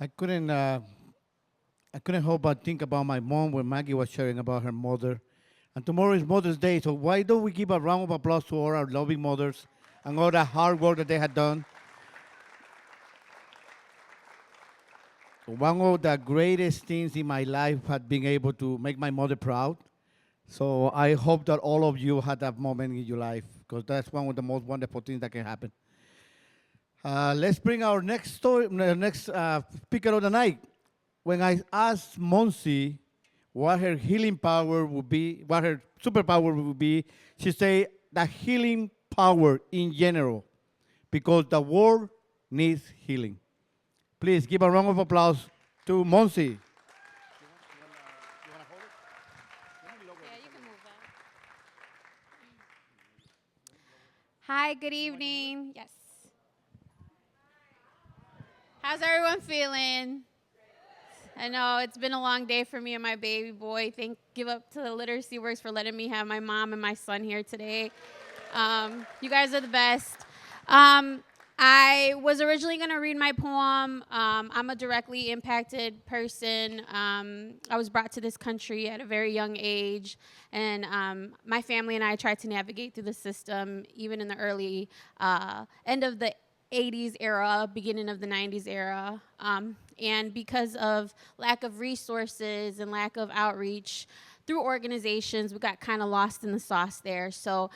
I couldn't I couldn't help but think about my mom when Maggie was sharing about her mother. And tomorrow is Mother's Day, so why don't we give a round of applause to all our loving mothers and all the hard work that they had done? One of the greatest things in my life had been able to make my mother proud. So I hope that all of you had that moment in your life because that's one of the most wonderful things that can happen. Let's bring our next speaker of the night. When I asked Monse what her healing power would be, what her superpower would be, she said the healing power in general, because the world needs healing. Please give a round of applause to Monse. Hi, good evening. Yes. How's everyone feeling? I know it's been a long day for me and my baby boy. Give up to the Literacy Works for letting me have my mom and my son here today. You guys are the best. I was originally going to read my poem. I'm a directly impacted person. I was brought to this country at a very young age, and my family and I tried to navigate through the system, even in the early end of the 80s era, beginning of the 90s era. And because of lack of resources and lack of outreach through organizations, we got kind of lost in the sauce there. So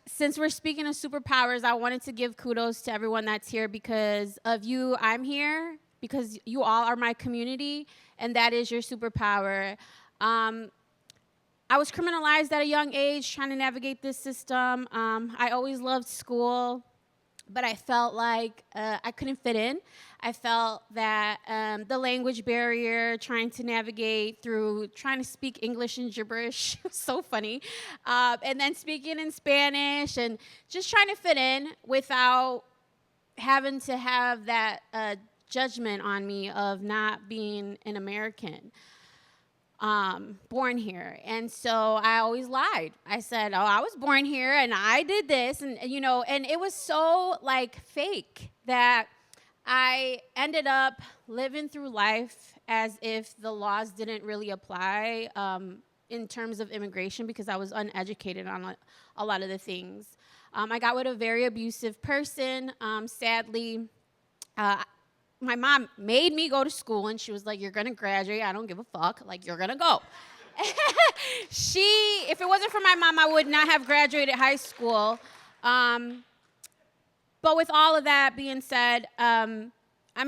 since we're speaking of superpowers, I wanted to give kudos to everyone that's here. Because of you, I'm here, because you all are my community, and that is your superpower. I was criminalized at a young age trying to navigate this system. I always loved school, but I felt like I couldn't fit in. I felt that the language barrier, trying to navigate through, trying to speak English and gibberish, was so funny, and then speaking in Spanish and just trying to fit in without having to have that judgment on me of not being an American. Born here. And so I always lied. I said, oh, I was born here and I did this. And it was so like fake that I ended up living through life as if the laws didn't really apply in terms of immigration, because I was uneducated on a lot of the things. I got with a very abusive person. Sadly, my mom made me go to school, and she was like, you're going to graduate. I don't give a fuck. Like, you're going to go. If it wasn't for my mom, I would not have graduated high school. But with all of that being said, I'm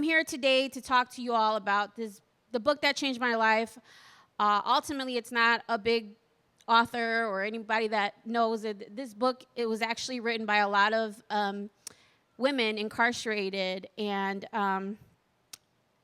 here today to talk to you all about the book that changed my life. Ultimately, it's not a big author or anybody that knows it. This book, it was actually written by a lot of women incarcerated, and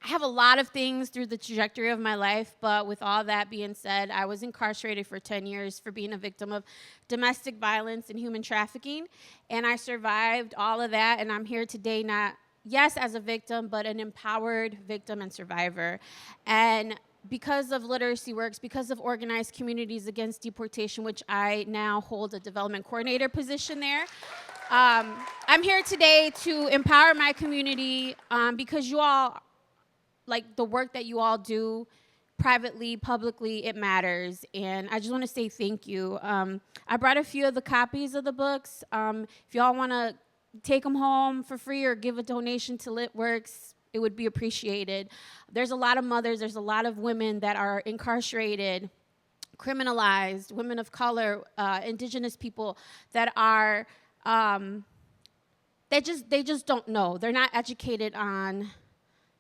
I have a lot of things through the trajectory of my life, but with all that being said, I was incarcerated for 10 years for being a victim of domestic violence and human trafficking, and I survived all of that, and I'm here today not, yes, as a victim, but an empowered victim and survivor. And because of Literacy Works, because of Organized Communities Against Deportation, which I now hold a development coordinator position there, I'm here today to empower my community because you all, like the work that you all do privately, publicly, it matters. And I just want to say thank you. I brought a few of the copies of the books. If y'all want to take them home for free or give a donation to LitWorks, it would be appreciated. There's a lot of mothers, there's a lot of women that are incarcerated, criminalized, women of color, indigenous people that are, they just don't know. They're not educated on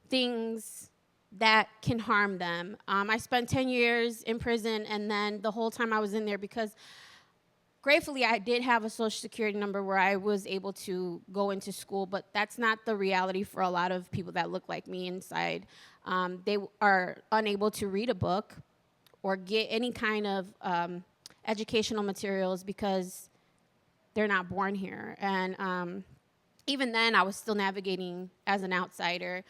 things that can harm them. I spent 10 years in prison, and then the whole time I was in there, because gratefully I did have a social security number where I was able to go into school, but that's not the reality for a lot of people that look like me inside. They are unable to read a book or get any kind of educational materials because they're not born here. And even then, I was still navigating as an outsider.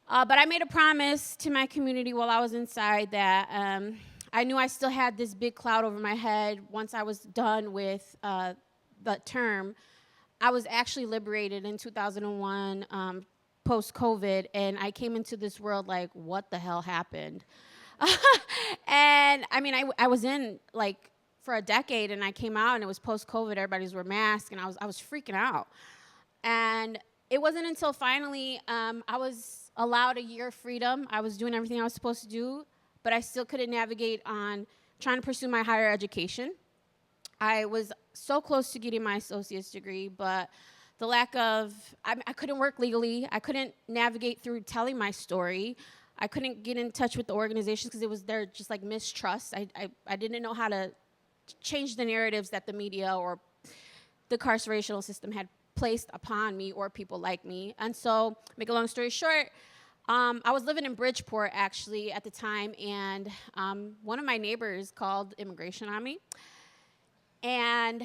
But I made a promise to my community while I was inside that I knew I still had this big cloud over my head. Once I was done with the term, I was actually liberated in 2001 post-COVID, and I came into this world like, what the hell happened? And I mean, I was in like for a decade, and I came out, and it was post-COVID. Everybody's wearing masks, and I was freaking out. And it wasn't until finally I was allowed a year of freedom. I was doing everything I was supposed to do, but I still couldn't navigate on trying to pursue my higher education. I was so close to getting my associate's degree, but the lack of, I couldn't work legally. I couldn't navigate through telling my story. I couldn't get in touch with the organizations because it was there just like mistrust. I didn't know how to change the narratives that the media or the carcerational system had placed upon me or people like me. And so, make a long story short, I was living in Bridgeport actually at the time, and one of my neighbors called immigration on me. And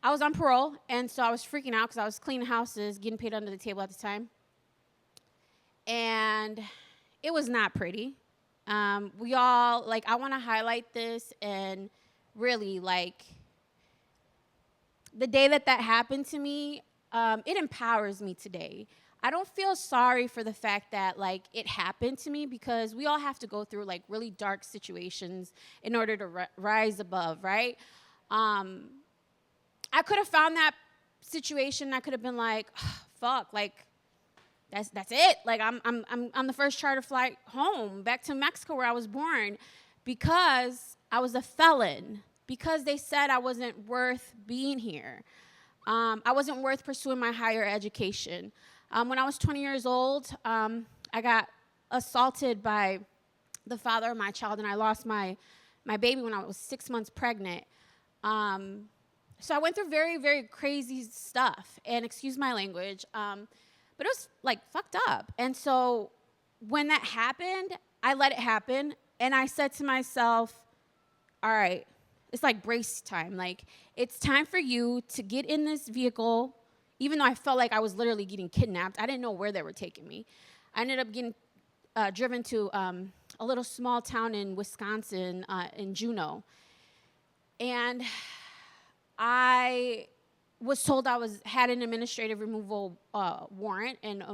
I was on parole, and so I was freaking out because I was cleaning houses, getting paid under the table at the time. And it was not pretty. We all, like, I want to highlight this, and really, like, the day that happened to me, it empowers me today. I don't feel sorry for the fact that, like, it happened to me, because we all have to go through, like, really dark situations in order to rise above, right? I could have found that situation. I could have been like, oh, fuck, like, that's it. Like, I'm the first charter flight home back to Mexico where I was born, because I was a felon, because they said I wasn't worth being here. I wasn't worth pursuing my higher education. When I was 20 years old, I got assaulted by the father of my child, and I lost my baby when I was 6 months pregnant. So I went through very, very crazy stuff, and excuse my language, but it was, like, fucked up. And so when that happened, I let it happen, and I said to myself, all right, it's like brace time. Like, it's time for you to get in this vehicle, even though I felt like I was literally getting kidnapped. I didn't know where they were taking me. I ended up getting driven to a little small town in Wisconsin, in Juneau. And I was told I had an administrative removal warrant, and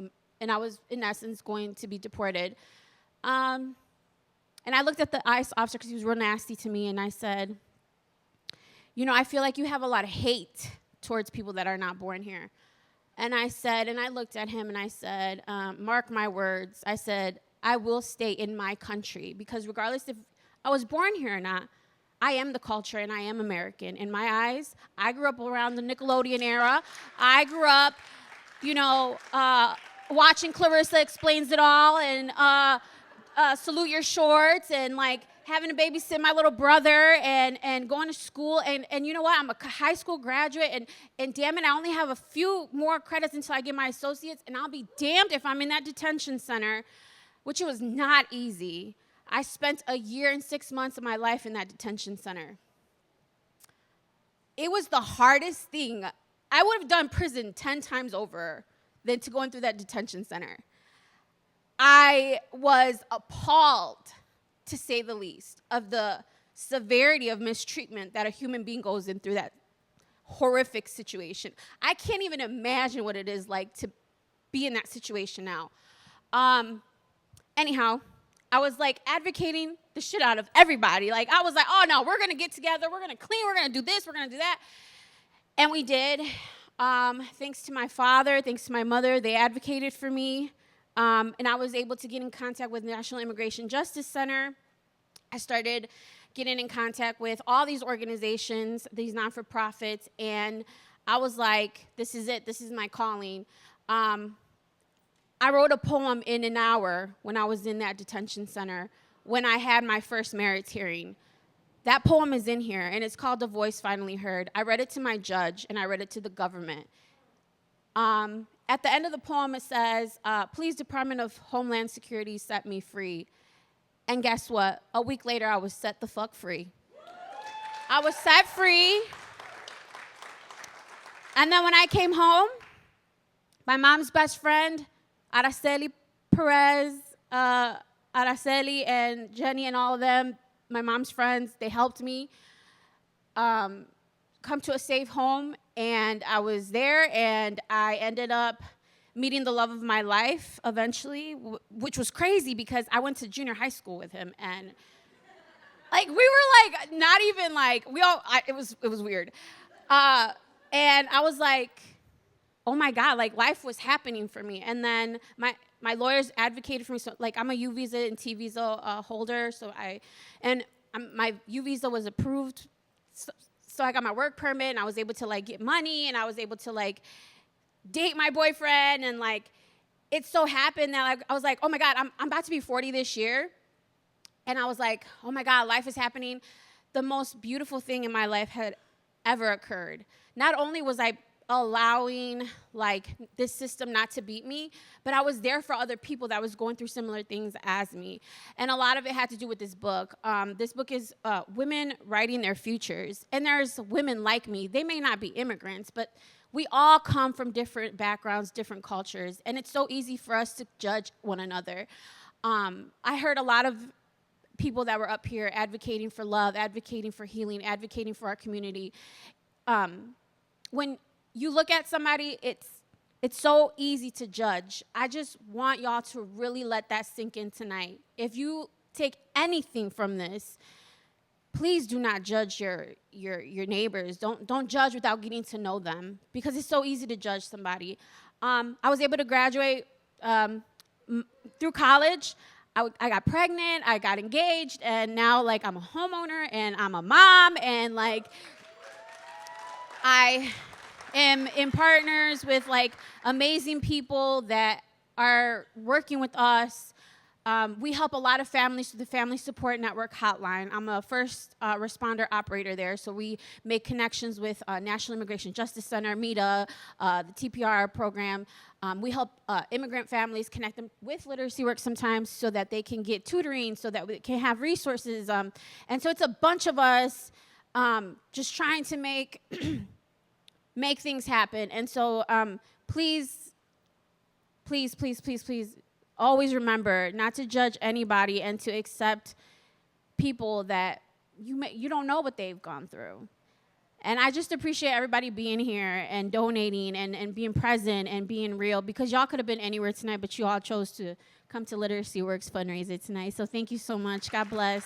I was, in essence, going to be deported. And I looked at the ICE officer, because he was real nasty to me, and I said, you know, I feel like you have a lot of hate towards people that are not born here. And I looked at him, and I said, mark my words. I said, I will stay in my country, because regardless if I was born here or not, I am the culture, and I am American. In my eyes, I grew up around the Nickelodeon era. I grew up, you know, watching Clarissa Explains It All, and Salute Your Shorts, and, like, having to babysit my little brother, and going to school. And you know what? I'm a high school graduate, and damn it, I only have a few more credits until I get my associates, and I'll be damned if I'm in that detention center, which it was not easy. I spent a year and 6 months of my life in that detention center. It was the hardest thing. I would have done prison 10 times over than to going through that detention center. I was appalled, to say the least, of the severity of mistreatment that a human being goes in through that horrific situation. I can't even imagine what it is like to be in that situation now. Anyhow, I was, like, advocating the shit out of everybody. Like, I was like, oh, no, we're going to get together. We're going to clean. We're going to do this. We're going to do that. And we did. Thanks to my father, thanks to my mother, they advocated for me. And I was able to get in contact with National Immigration Justice Center. I started getting in contact with all these organizations, these non-for-profits, and I was like, this is it. This is my calling. I wrote a poem in an hour when I was in that detention center, when I had my first merits hearing. That poem is in here, and it's called The Voice Finally Heard. I read it to my judge, and I read it to the government. At the end of the poem, it says, please, Department of Homeland Security, set me free. And guess what? A week later, I was set the fuck free. I was set free. And then when I came home, my mom's best friend, Araceli Perez, Araceli and Jenny and all of them, my mom's friends, they helped me come to a safe home. And I was there, and I ended up meeting the love of my life eventually, which was crazy because I went to junior high school with him, and like we were like not even like it was weird, and I was like, oh my God, like life was happening for me. And then my lawyers advocated for me. So like I'm a U visa and T visa holder. My U visa was approved. So I got my work permit and I was able to like get money and I was able to like date my boyfriend. And like, it so happened that like, I was like, oh my God, I'm about to be 40 this year. And I was like, oh my God, life is happening. The most beautiful thing in my life had ever occurred. Not only was I allowing like this system not to beat me, but I was there for other people that was going through similar things as me. And a lot of it had to do with this book. This book is Women Writing Their Futures. And there's women like me. They may not be immigrants, but we all come from different backgrounds, different cultures. And it's so easy for us to judge one another. I heard a lot of people that were up here advocating for love, advocating for healing, advocating for our community. When you look at somebody, it's so easy to judge. I just want y'all to really let that sink in tonight. If you take anything from this, please do not judge your neighbors. Don't judge without getting to know them, because it's so easy to judge somebody. I was able to graduate through college. I got pregnant, I got engaged, and now like I'm a homeowner and I'm a mom, and like I am in partners with like amazing people that are working with us. We help a lot of families through the Family Support Network hotline. I'm a first responder operator there, so we make connections with National Immigration Justice Center, MEDA, the TPR program. We help immigrant families, connect them with literacy work sometimes so that they can get tutoring, so that we can have resources. And so it's a bunch of us just trying to make make things happen. And so please, please, please, please, please, always remember not to judge anybody and to accept people that you don't know what they've gone through. And I just appreciate everybody being here and donating and being present and being real, because y'all could have been anywhere tonight, but you all chose to come to Literacy Works fundraiser tonight. So thank you so much. God bless.